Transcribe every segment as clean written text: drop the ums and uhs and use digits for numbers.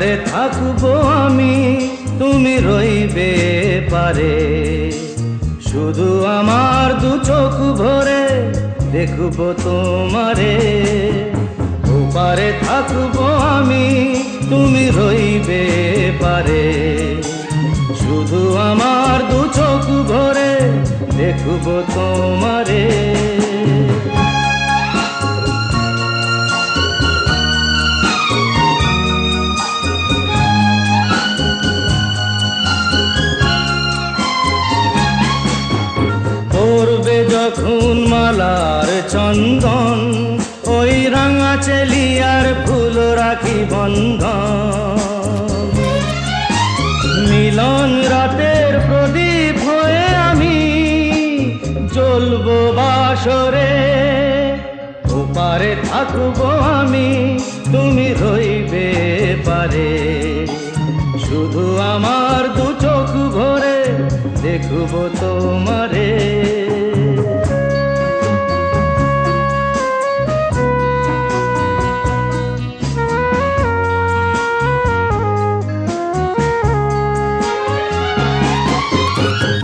ওপারে থাকবো আমি, তুমি রইবে পারে। শুধু আমার দু চোখ ভরে দেখবো তোমারে। ওপারে থাকবো আমি, তুমি রইবে পারে। শুধু আমার দু চোখ ভরে দেখবো তোমারে। পড়বে যখন মালার চন্দন, ওই রাঙা চেলিয়ার ফুল রাখি বন্ধন। মিলন রাতের প্রদীপ হয়ে আমি জ্বলবো বাসরে। ওপারে থাকবো আমি, তুমি রইবে পারে। শুধু আমার দু চোখ ভরে দেখবো তোমারে।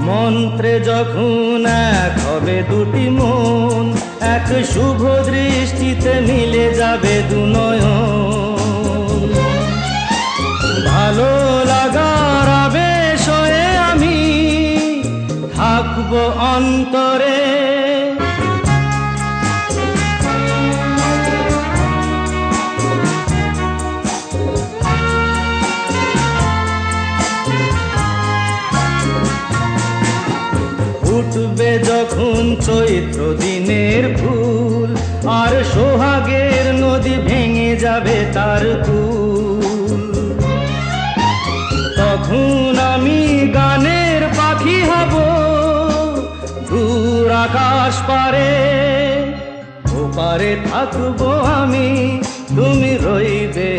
মন্ত্রে যখন এক হবে দুটি মন, এক শুভ দৃষ্টিতে মিলে যাবে দু নয়ন। ভালো লাগার আবেশ হয়ে আমি থাকবো অন্তরে। উঠবে যখন চৈত্র দিনের ফুল, আর সোহাগের নদী ভেঙে যাবে তার কুল। তখন আমি গানের পাখি হব দূর আকাশ পারে। ওপারে থাকবো আমি, তুমি রইবে